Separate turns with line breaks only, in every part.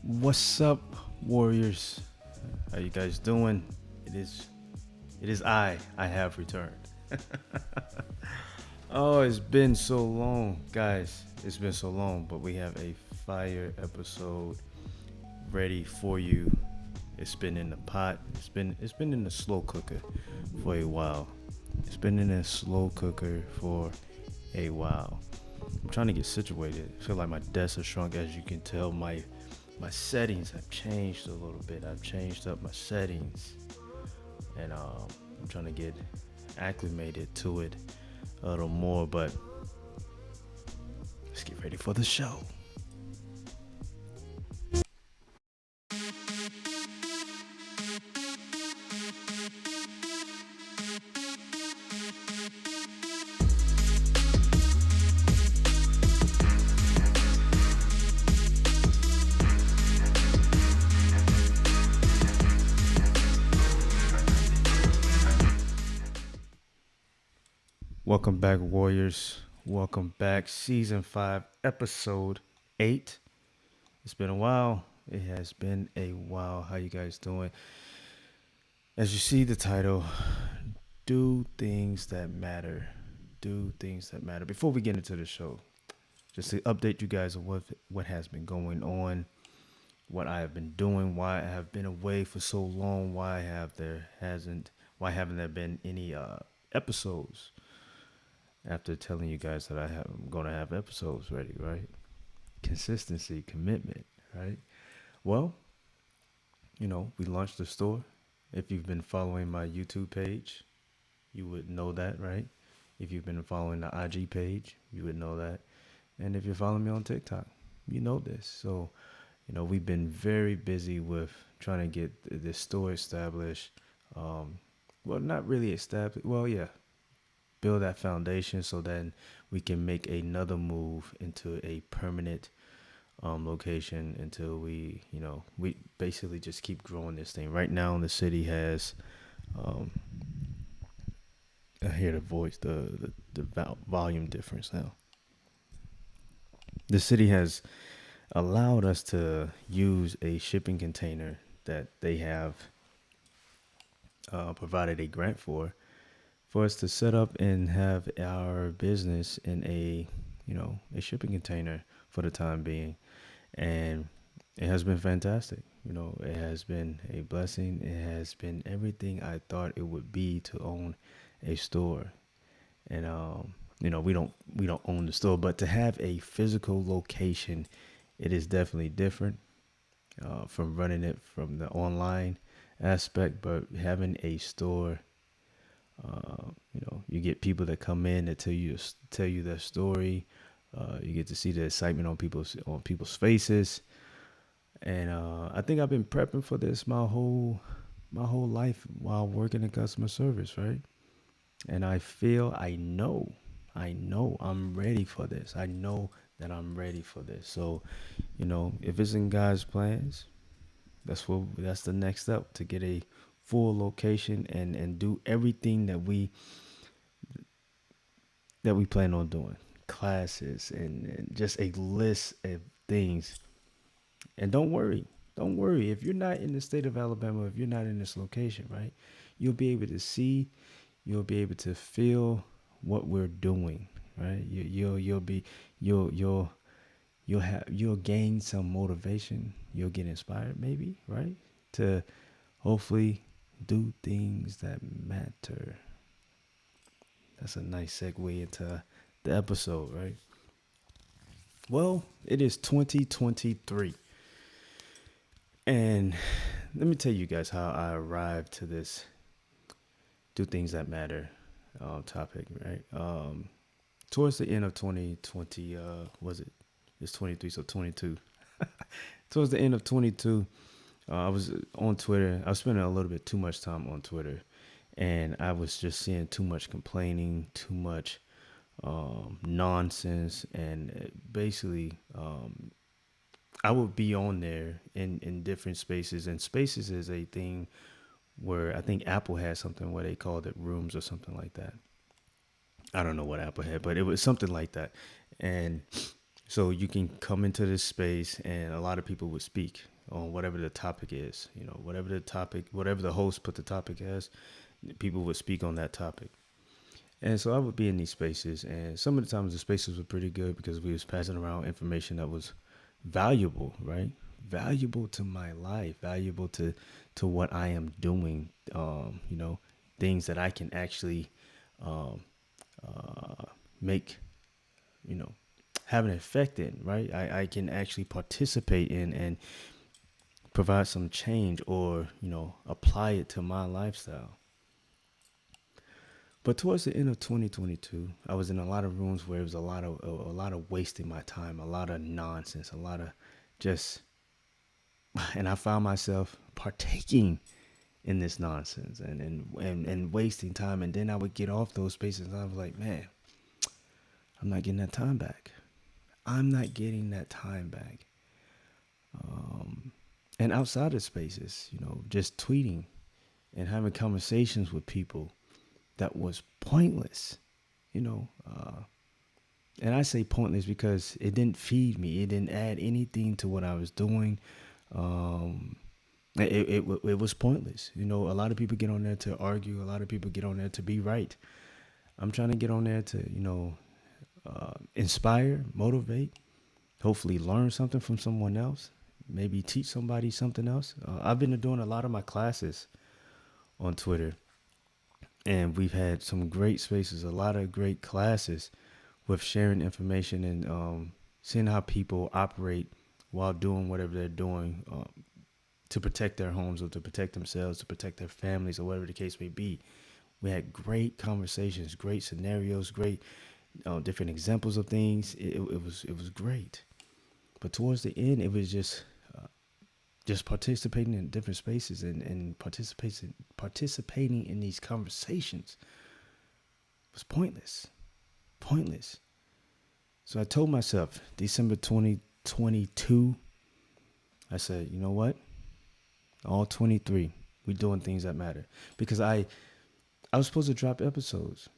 What's up, warriors? How you guys doing? It is it is I have returned. Oh, it's been so long, guys. It's been so long, but we have a fire episode ready for you. It's been in the pot. It's been in the slow cooker for a while. It's been in a slow cooker for a while. I'm trying to get situated. I feel like my desk has shrunk. As you can tell, my settings have changed a little bit. I've changed up my settings, and I'm trying to get acclimated to it a little more. But let's get ready for the show. Welcome back, warriors. Welcome back, season 5, episode 8. It's been a while. It has been a while. How you guys doing? As you see the title, do things that matter. Do things that matter. Before we get into the show, just to update you guys on what has been going on, what I have been doing, why I have been away for so long, why haven't there been any episodes after telling you guys that I'm going to have episodes ready, right? Consistency, commitment, right? Well, we launched the store. If you've been following my YouTube page, you would know that, right? If you've been following the IG page, you would know that. And if you're following me on TikTok, you know this. So, we've been very busy with trying to get this store established. Um, well, not really established. Well, yeah, build that foundation so then we can make another move into a permanent location until we basically just keep growing this thing. Right now, the city has, um, I hear the voice, the volume difference now. The city has allowed us to use a shipping container that they have provided a grant for us to set up and have our business in a shipping container for the time being. And it has been fantastic. It has been a blessing. It has been everything I thought it would be to own a store. And we don't own the store, but to have a physical location, it is definitely different from running it from the online aspect. But having a store, you get people that come in that tell you their story. You get to see the excitement on people's faces, and I think I've been prepping for this my whole life while working in customer service, right? And I know I'm ready for this. I know that I'm ready for this. So, if it's in God's plans, that's the next step, to get a full location and do everything that we plan on doing. Classes and just a list of things. And don't worry if you're not in the state of Alabama, if you're not in this location, right? You'll be able to see, you'll be able to feel what we're doing, right? You'll gain some motivation. You'll get inspired, maybe, right? To hopefully do things that matter. That's a nice segue into the episode, right? Well, it is 2023. And let me tell you guys how I arrived to this do things that matter topic, right? Towards the end of 2020, was it? It's 23, so 22. Towards the end of 22, I was on Twitter. I was spending a little bit too much time on Twitter, and I was just seeing too much complaining, too much nonsense, and basically, I would be on there in different spaces, and spaces is a thing where I think Apple had something where they called it rooms or something like that. I don't know what Apple had, but it was something like that, and So you can come into this space and a lot of people would speak on whatever the topic is. Whatever the topic, whatever the host put the topic as, people would speak on that topic. And so I would be in these spaces, and some of the times the spaces were pretty good because we was passing around information that was valuable, right? Valuable to my life, valuable to what I am doing. Things that I can actually um, make, you know, have an effect in, right? I can actually participate in and provide some change or, apply it to my lifestyle. But towards the end of 2022, I was in a lot of rooms where it was a lot of wasting my time, a lot of nonsense, a lot of just, and I found myself partaking in this nonsense and wasting time. And then I would get off those spaces and I was like, man, I'm not getting that time back. I'm not getting that time back. And outside of spaces, just tweeting and having conversations with people that was pointless, you know. And I say pointless because it didn't feed me. It didn't add anything to what I was doing. Um, it was pointless. A lot of people get on there to argue. A lot of people get on there to be right. I'm trying to get on there to, inspire, motivate, hopefully learn something from someone else, maybe teach somebody something else. I've been doing a lot of my classes on Twitter, and we've had some great spaces, a lot of great classes with sharing information and seeing how people operate while doing whatever they're doing to protect their homes or to protect themselves, to protect their families, or whatever the case may be. We had great conversations, great scenarios, great different examples of things. It was great. But towards the end, it was just participating in different spaces and participating in these conversations was pointless. Pointless. So I told myself, December 2022, I said, you know what? All 23, we doing things that matter. Because I was supposed to drop episodes,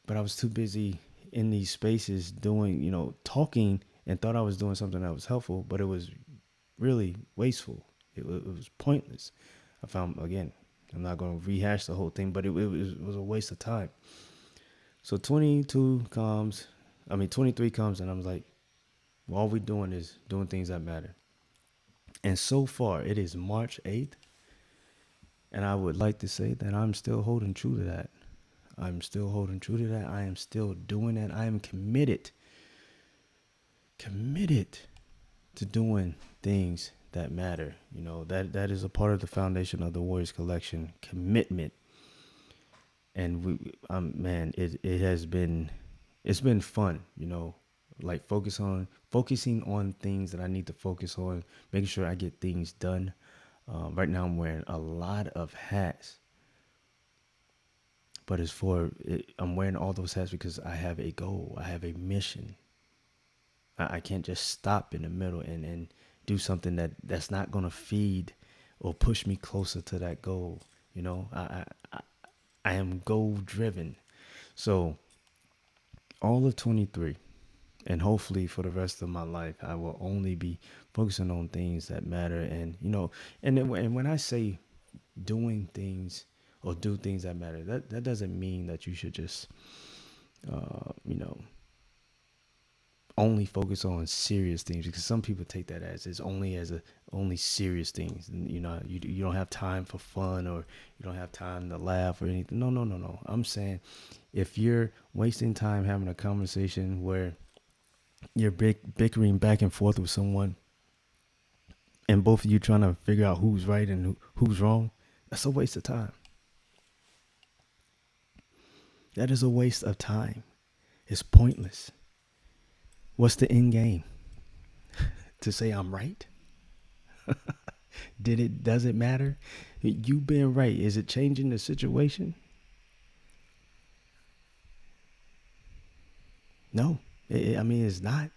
but I was too busy in these spaces doing, talking, and thought I was doing something that was helpful, but it was really wasteful. It was pointless. I found, again, I'm not going to rehash the whole thing, but it was a waste of time. So 23 comes, and I'm like, well, all we're doing is doing things that matter. And so far, it is March 8th, and I would like to say that I'm still holding true to that. I'm still holding true to that. I am still doing that. I am committed to doing things that matter. That is a part of the foundation of the Warriors Collection, commitment. And man, it has been, it's been fun, like focusing on things that I need to focus on, making sure I get things done. Right now I'm wearing a lot of hats, but I'm wearing all those hats because I have a goal. I have a mission. I can't just stop in the middle and do something that's not going to feed or push me closer to that goal. I am goal driven. So all of 23, and hopefully for the rest of my life, I will only be focusing on things that matter. And, and when I say doing things or do things that matter, that doesn't mean that you should just, you know, only focus on serious things, because some people take that as only serious things. And, you don't have time for fun, or you don't have time to laugh or anything. No. I'm saying if you're wasting time having a conversation where you're bickering back and forth with someone, and both of you trying to figure out who's right and who's wrong, that's a waste of time. That is a waste of time. It's pointless. What's the end game? To say I'm right? Does it matter? You being right, is it changing the situation? No. I mean, it's not.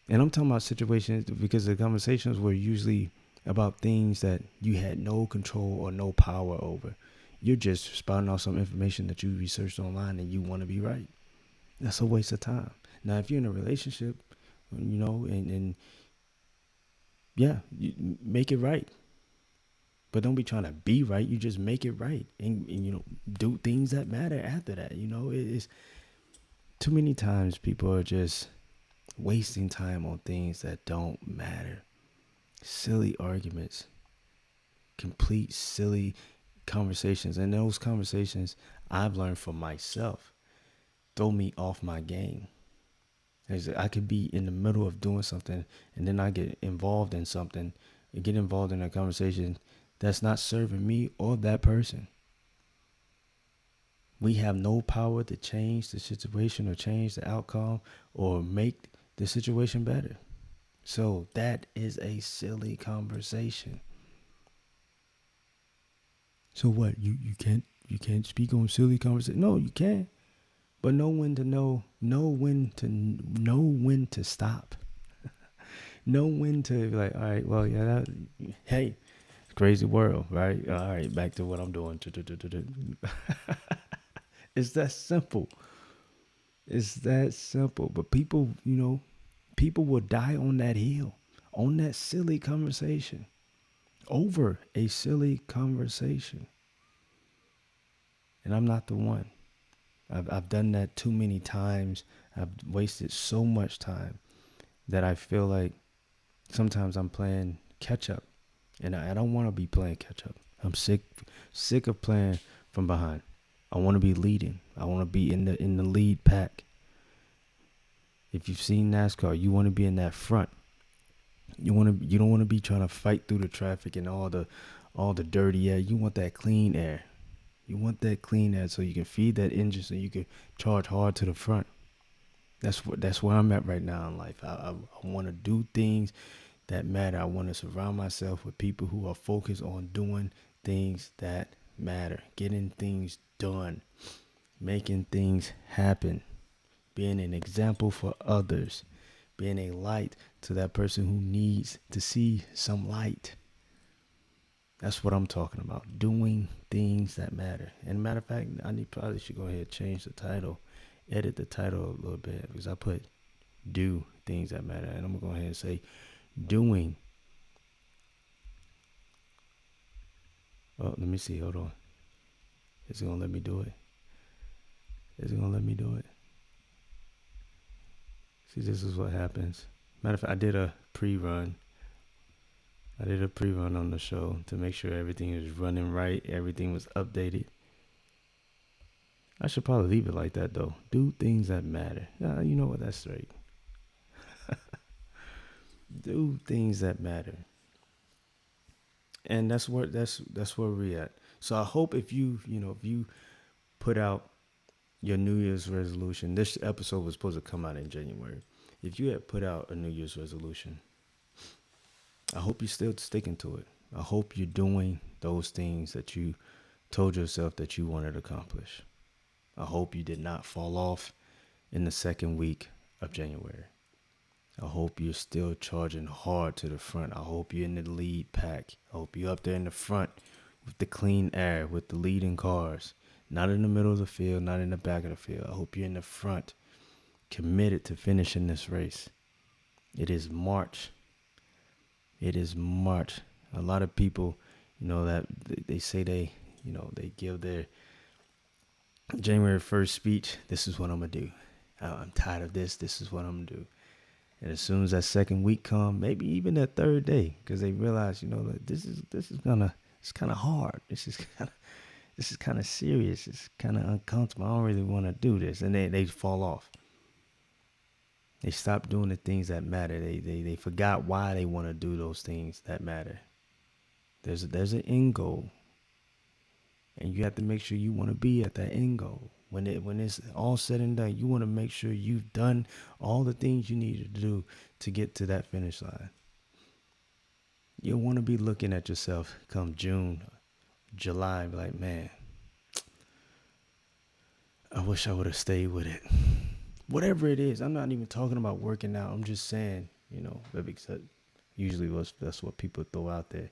And I'm talking about situations because the conversations were usually about things that you had no control or no power over. You're just spouting off some information that you researched online and you want to be right. That's a waste of time. Now, if you're in a relationship and yeah, you make it right. But don't be trying to be right. You just make it right, and do things that matter after that. It's too many times people are just wasting time on things that don't matter. Silly arguments, complete silly conversations, and those conversations I've learned from myself throw me off my game. I could be in the middle of doing something, and then I get involved in something, and get involved in a conversation that's not serving me or that person. We have no power to change the situation or change the outcome or make the situation better. So that is a silly conversation. So what? You can't speak on silly conversation. No, you can. But know when to stop. Know when to be like, all right, well, yeah, hey, crazy world, right? All right, back to what I'm doing. It's that simple. It's that simple. But people will die on that hill, on that silly conversation, over a silly conversation. And I'm not the one. I've done that too many times. I've wasted so much time that I feel like sometimes I'm playing catch up, and I don't want to be playing catch up. I'm sick of playing from behind. I want to be leading. I want to be in the lead pack. If you've seen NASCAR, you want to be in that front. You don't want to be trying to fight through the traffic and all the dirty air. You want that clean air. You want that clean air so you can feed that engine so you can charge hard to the front. That's where I'm at right now in life. I want to do things that matter. I want to surround myself with people who are focused on doing things that matter, getting things done, making things happen, being an example for others, being a light to that person who needs to see some light. That's what I'm talking about. Doing things that matter. And matter of fact, probably should go ahead and change the title, edit the title a little bit because I put do things that matter. And I'm going to go ahead and say doing. Oh, let me see. Hold on. Is it going to let me do it? Is it going to let me do it? See, this is what happens. Matter of fact, I did a pre-run. On the show to make sure everything is running right. Everything was updated. I should probably leave it like that though. Do things that matter. You know what? That's right. Do things that matter. And that's where we're at. So I hope if you put out your New Year's resolution. This episode was supposed to come out in January. If you had put out a New Year's resolution, I hope you're still sticking to it. I hope you're doing those things that you told yourself that you wanted to accomplish. I hope you did not fall off in the second week of January. I hope you're still charging hard to the front. I hope you're in the lead pack. I hope you're up there in the front with the clean air, with the leading cars. Not in the middle of the field, not in the back of the field. I hope you're in the front, committed to finishing this race. It is March. It is March. A lot of people, that they say they give their January 1st speech. This is what I'm going to do. I'm tired of this. This is what I'm going to do. And as soon as that second week come, maybe even that third day, because they realize, that it's kind of hard. This is kind of serious. It's kind of uncomfortable. I don't really want to do this, and they fall off. They stop doing the things that matter. They forgot why they want to do those things that matter. There's an end goal, and you have to make sure you want to be at that end goal. When it's all said and done, you want to make sure you've done all the things you need to do to get to that finish line. You don't want to be looking at yourself come June, July, and be like, man, I wish I would have stayed with it. Whatever it is, I'm not even talking about working out. I'm just saying, because usually that's what people throw out there.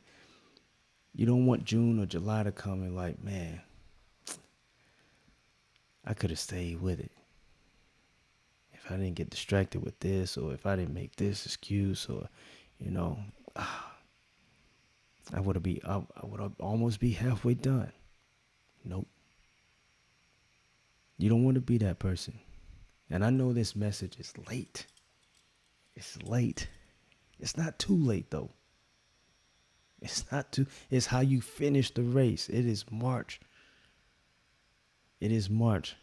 You don't want June or July to come and like, man, I could have stayed with it. if I didn't get distracted with this, or if I didn't make this excuse, or, you know, I would almost be halfway done. Nope. You don't want to be that person. And I know this message is late. It's late. It's not too late though. It's not too. It's how you finish the race. It is March. It is March.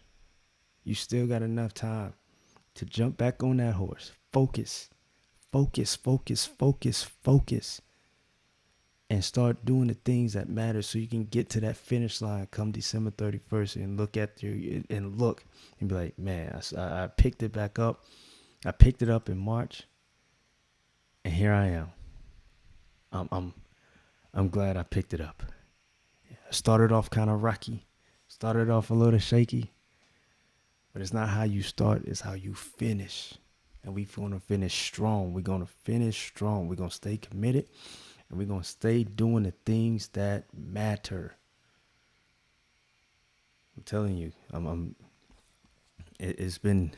You still got enough time to jump back on that horse. Focus. Focus, focus, focus, focus. And start doing the things that matter so you can get to that finish line come December 31st and look and be like, man, I picked it back up. I picked it up in March, and here I am. I'm glad I picked it up. I started off kind of rocky, started off a little shaky, but it's not how you start, it's how you finish. And we're going to finish strong. We're going to finish strong. We're going to stay committed, and we're going to stay doing the things that matter. I'm telling you, it's been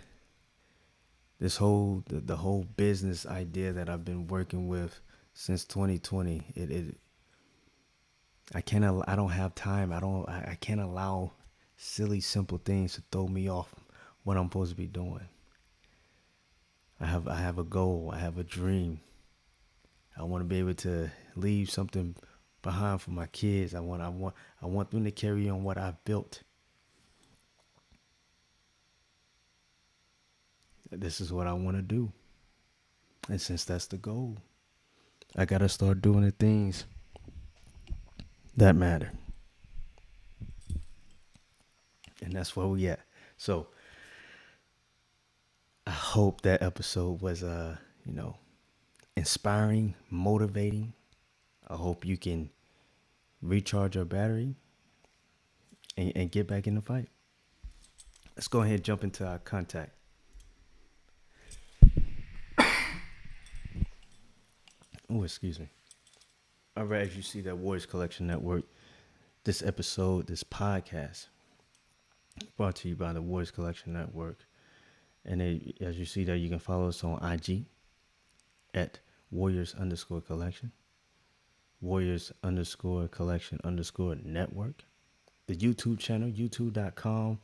this the whole business idea that I've been working with since 2020. I don't have time. I can't allow silly, simple things to throw me off what I'm supposed to be doing. I have a goal. I have a dream. I want to be able to leave something behind for my kids. I want them to carry on what I've built. This is what I want to do. And since that's the goal, I got to start doing the things that matter. And that's where we at. So I hope that episode was inspiring, motivating. I hope you can recharge your battery and get back in the fight. Let's go ahead and jump into our contact. Oh, excuse me. All right, as you see that Warriors Collection Network, this podcast, brought to you by the Warriors Collection Network. And as you see there, you can follow us on IG at Warriors_collection, Warriors_collection_network. The YouTube channel, youtube.com,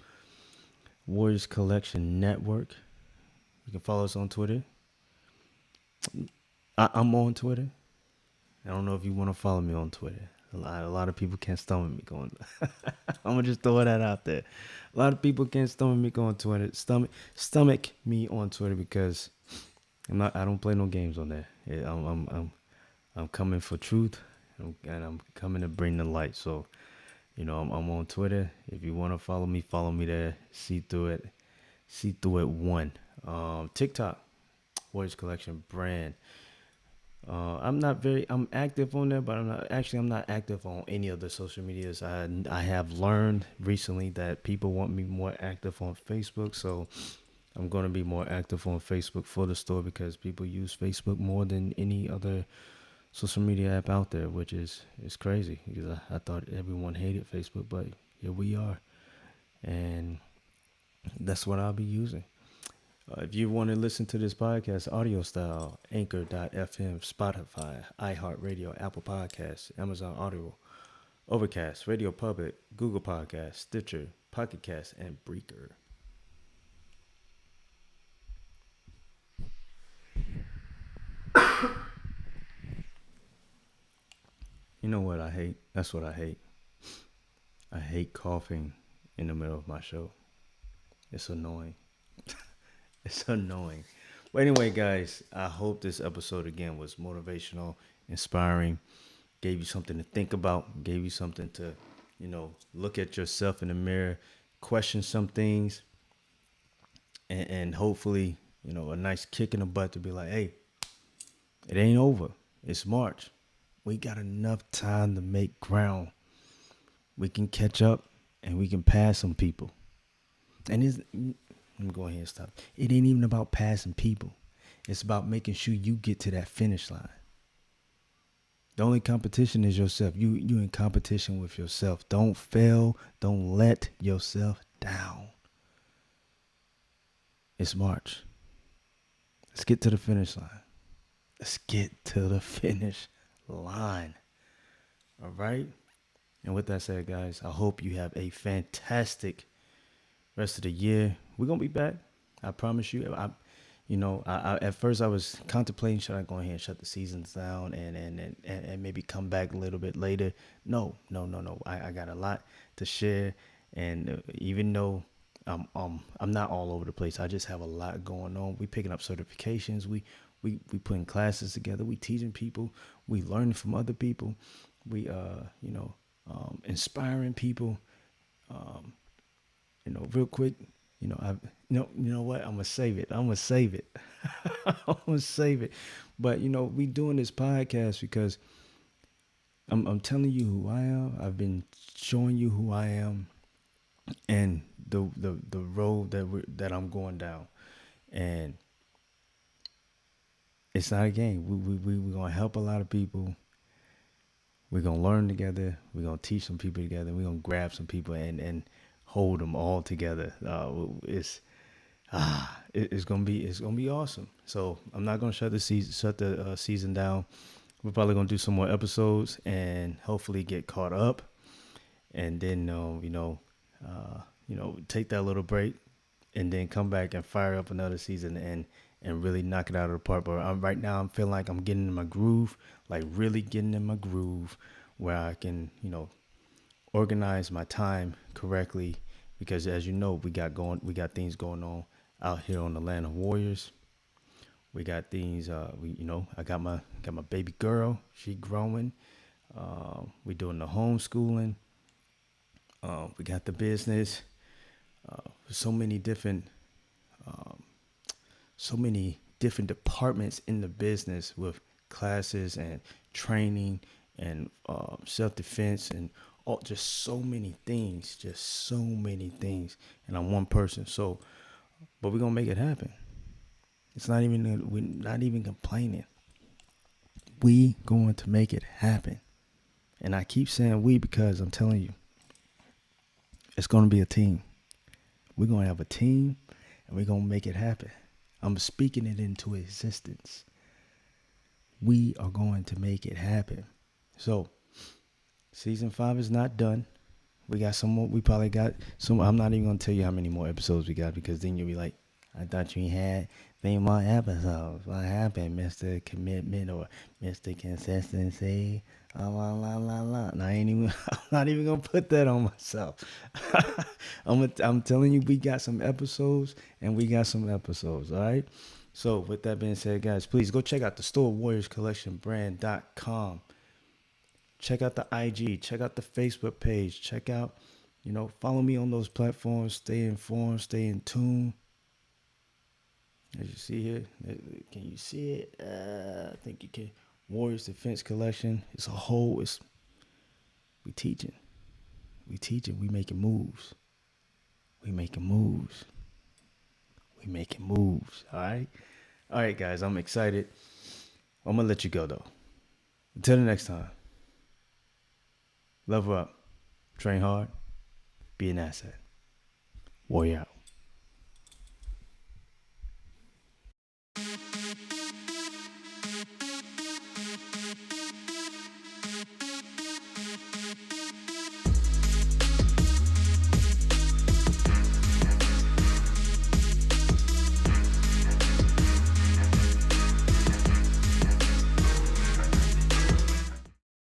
Warriors Collection Network. You can follow us on Twitter. I'm on Twitter. I don't know if you want to follow me on Twitter. A lot of people can't stomach me going. I'm gonna just throw that out there. A lot of people can't stomach me on Twitter. Stomach me on Twitter because I don't play no games on there. I'm coming for truth, and I'm coming to bring the light. So, I'm on Twitter. If you want to follow me there. See through it one. TikTok, Warriors Collection brand. I'm active on there, but I'm not active on any of the social medias. I have learned recently that people want me more active on Facebook, so I'm going to be more active on Facebook for the store because people use Facebook more than any other social media app out there, which is crazy because I thought everyone hated Facebook, but here we are, and that's what I'll be using. If you want to listen to this podcast audio style, Anchor.fm, Spotify, iHeartRadio, Apple Podcasts, Amazon Audio, Overcast, Radio Public, Google Podcasts, Stitcher, Pocket Cast, and Breaker. You know what I hate? That's what I hate. I hate coughing in the middle of my show. It's annoying. It's annoying. But anyway, guys, I hope this episode again was motivational, inspiring, gave you something to think about, gave you something to, look at yourself in the mirror, question some things, and hopefully, a nice kick in the butt to be like, hey, it ain't over. It's March. We got enough time to make ground. We can catch up and we can pass some people. And let me go ahead and stop. It ain't even about passing people. It's about making sure you get to that finish line. The only competition is yourself. You in competition with yourself. Don't fail. Don't let yourself down. It's March. Let's get to the finish line. Let's get to the finish line. All right. And with that said, guys, I hope you have a fantastic rest of the year. We're gonna be back. I promise you. I at first I was contemplating, should I go ahead and shut the seasons down and maybe come back a little bit later. No. I got a lot to share, and even though I'm not all over the place, I just have a lot going on. We picking up certifications. We putting classes together. We teaching people. We learning from other people. We inspiring people. Real quick, you know what? I'm gonna save it. I'm gonna save it. But we doing this podcast because I'm telling you who I am. I've been showing you who I am and the road that I'm going down, and it's not a game. We're gonna help a lot of people. We're gonna learn together. We're gonna teach some people together. We're gonna grab some people and hold them all together. It's gonna be awesome. So I'm not gonna shut the season down. We're probably gonna do some more episodes and hopefully get caught up, and then take that little break, and then come back and fire up another season and really knock it out of the park. But right now I'm feeling like I'm getting in my groove, like really getting in my groove, where I can organize my time correctly, because as you know, we got things going on out here on the land of Warriors. We got things. I got my baby girl. She growing. We doing the homeschooling. We got the business. So many different, departments in the business, with classes and training and self defense and all, just so many things. And I'm one person. So, but we're gonna make it happen. We're not even complaining. We going to make it happen. And I keep saying we because I'm telling you, it's going to be a team. We're going to have a team, and we're going to make it happen. I'm speaking it into existence. We are going to make it happen. So, season 5 is not done. We got some more. We probably got some. I'm not even going to tell you how many more episodes we got, because then you'll be like, I thought you had 3 more episodes. What happened, Mr. Commitment or Mr. Consistency? And I'm not even gonna put that on myself. I'm telling you, we got some episodes, and we got some episodes. All right. So with that being said, guys, please go check out the store, warriorscollectionbrand.com. Check out the IG. Check out the Facebook page. Check out, follow me on those platforms. Stay informed. Stay in tune. As you see here, can you see it? I think you can. Warriors Defense Collection. It's a whole. We teaching. We making moves. We making moves. All right, guys. I'm excited. I'm gonna let you go though. Until the next time. Level up. Train hard. Be an asset. Warrior out.